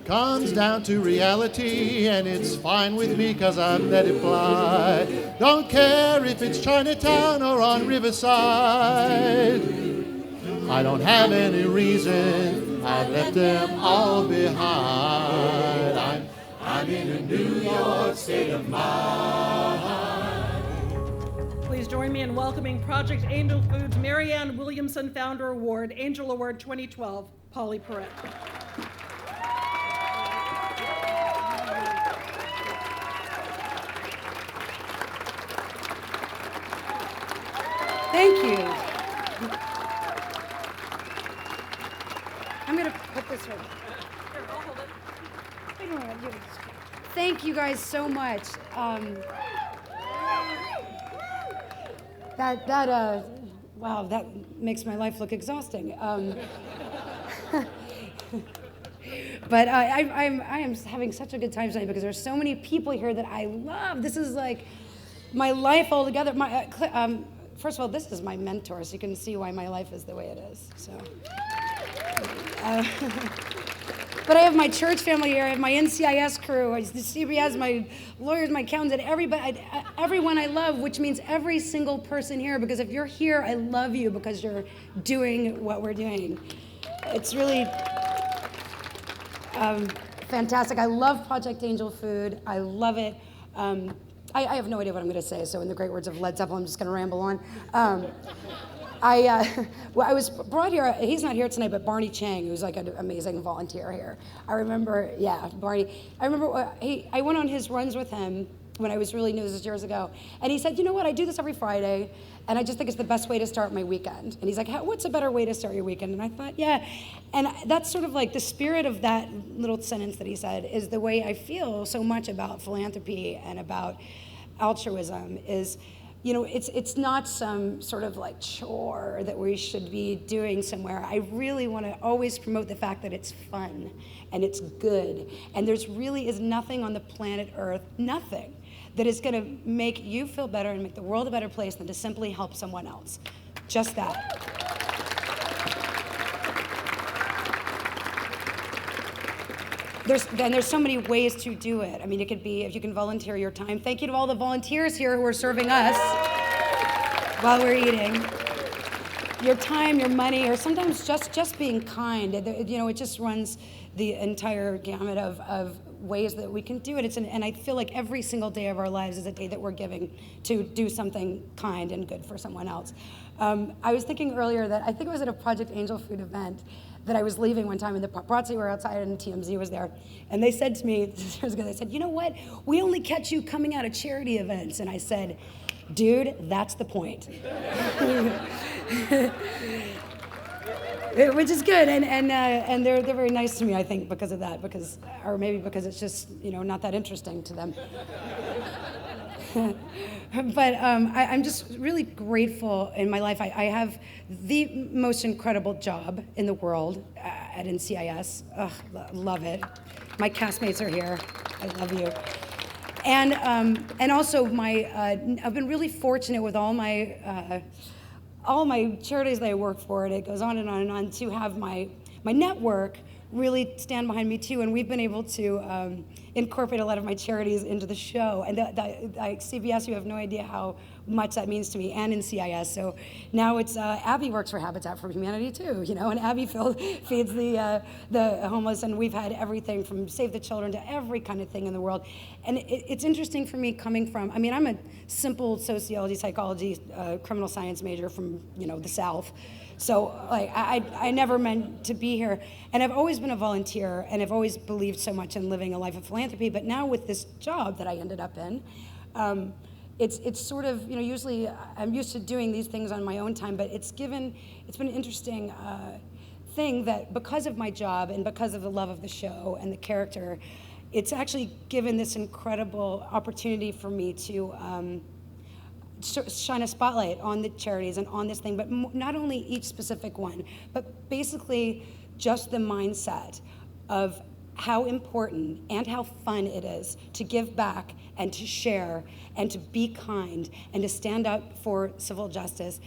comes down to reality, and it's fine with me 'cause I'm let it fly. Don't care if it's Chinatown or on Riverside. I don't have any reason, I've left them all behind. I'm in a New York state of mind. Please join me in welcoming Project Angel Foods Marianne Williamson Founder Award, Angel Award 2012, Pauley Perrette. Thank you. I'm going to put this right. Here, I'll hold it. I don't know. Thank you guys so much. Wow, that makes my life look exhausting. But I am having such a good time tonight because there's so many people here that I love. This is like my life all together. First of all, this is my mentor, so you can see why my life is the way it is. So, but I have my church family here. I have my NCIS crew, the CBS, my lawyers, my accountants, everyone I love, which means every single person here. Because if you're here, I love you because you're doing what we're doing. It's really fantastic. I love Project Angel Food. I love it. I have no idea what I'm going to say, so in the great words of Led Zeppelin, I'm just going to ramble on. I was brought here, he's not here tonight, but Barney Chang, who's like an amazing volunteer here. I remember, Barney. I remember I went on his runs with him when I was really new, this was years ago, and he said, you know what, I do this every Friday, and I just think it's the best way to start my weekend. And he's like, what's a better way to start your weekend? And I thought, yeah, and that's sort of like the spirit of that little sentence that he said is the way I feel so much about philanthropy and about altruism is, you know, it's not some sort of like chore that we should be doing somewhere. I really want to always promote the fact that it's fun and it's good. And there's really is nothing on the planet Earth, nothing, that is going to make you feel better and make the world a better place than to simply help someone else. Just that. There's so many ways to do it. I mean, it could be if you can volunteer your time. Thank you to all the volunteers here who are serving us while we're eating. Your time, your money, or sometimes just being kind. You know, it just runs the entire gamut of ways that we can do it. And I feel like every single day of our lives is a day that we're giving to do something kind and good for someone else. I was thinking earlier that I think it was at a Project Angel Food event that I was leaving one time, and the paparazzi were outside, and TMZ was there. And they said to me, years ago, they said, you know what? We only catch you coming out of charity events. And I said, dude, that's the point. Which is good, and they're very nice to me, I think, because of that, or maybe because it's just, you know, not that interesting to them. But I'm just really grateful in my life. I have the most incredible job in the world at NCIS. Ugh, love it. My castmates are here. I love you. And also I've been really fortunate with all my charities that I work for, and it goes on and on and on, to have my network really stand behind me too, and we've been able to incorporate a lot of my charities into the show. And like CBS, you have no idea how much that means to me, and NCIS. So now it's Abby works for Habitat for Humanity too, you know, and Abby feeds the homeless, and we've had everything from Save the Children to every kind of thing in the world. And it's interesting for me coming from, I mean, I'm a simple sociology, psychology, criminal science major from, you know, the South. So like I never meant to be here, and I've always been a volunteer, and I've always believed so much in living a life of philanthropy. But now with this job that I ended up in, it's sort of, you know, usually I'm used to doing these things on my own time, but it's been an interesting thing that because of my job and because of the love of the show and the character, it's actually given this incredible opportunity for me to shine a spotlight on the charities and on this thing, but not only each specific one, but basically just the mindset of how important and how fun it is to give back and to share and to be kind and to stand up for civil justice.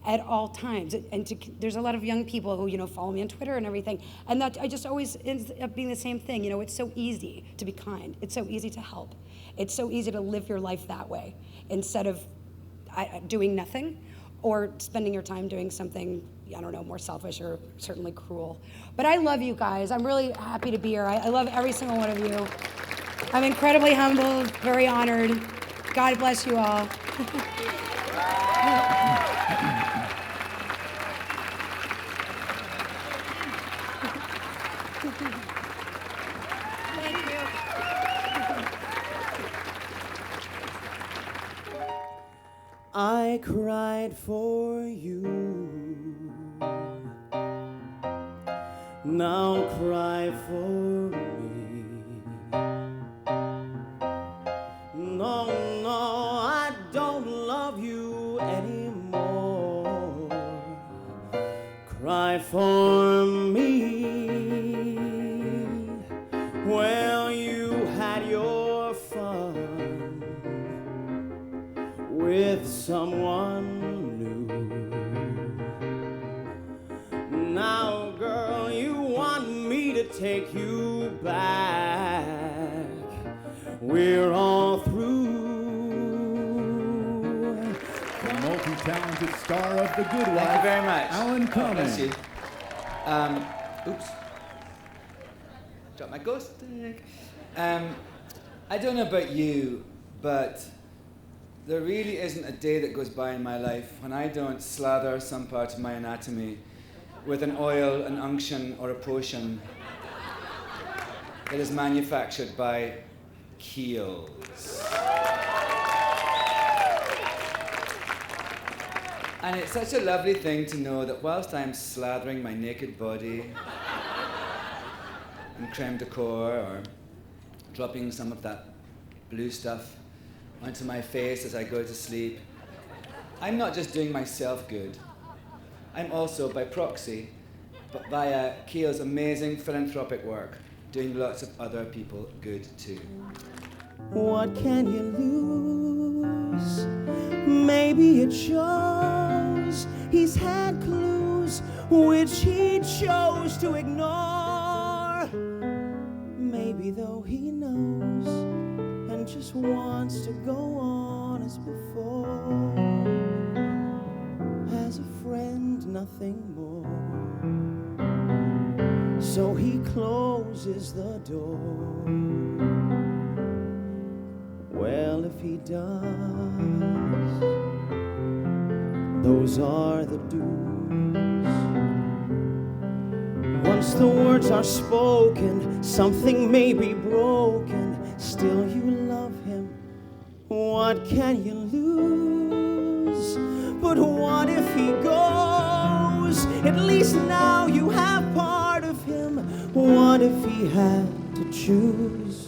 at all times. And there's a lot of young people who, follow me on Twitter and everything, and that I just always ends up being the same thing. It's so easy to be kind. It's so easy to help. It's so easy to live your life that way instead of doing nothing or spending your time doing something, I don't know, more selfish or certainly cruel. But I love you guys. I'm really happy to be here. I love every single one of you. I'm incredibly humbled, very honored. God bless you all. Thank you. I cried for you. Now cry for me. No, I don't love you anymore. Cry for me. Well, you had your fun with someone new. Now, girl, you want me to take you back. We're all through. The multi-talented star of The Good Wife. Thank you very much. Alan Cumming. Bless you. Oops. Drop my ghost stick. I don't know about you, but there really isn't a day that goes by in my life when I don't slather some part of my anatomy with an oil, an unction, or a potion that is manufactured by Kiehl's. And it's such a lovely thing to know that whilst I'm slathering my naked body in creme de corps or dropping some of that blue stuff onto my face as I go to sleep, I'm not just doing myself good. I'm also, by proxy, but via Kiehl's amazing philanthropic work, doing lots of other people good too. What can you lose? Maybe it shows he's had clues which he chose to ignore. Maybe though he knows and just wants to go on as before. As a friend, nothing more. So he closes the door. Well, if he does, those are the do's. Once the words are spoken, something may be broken. Still you love him. What can you lose? But what if he goes? At least now you have part of him. What if he had to choose?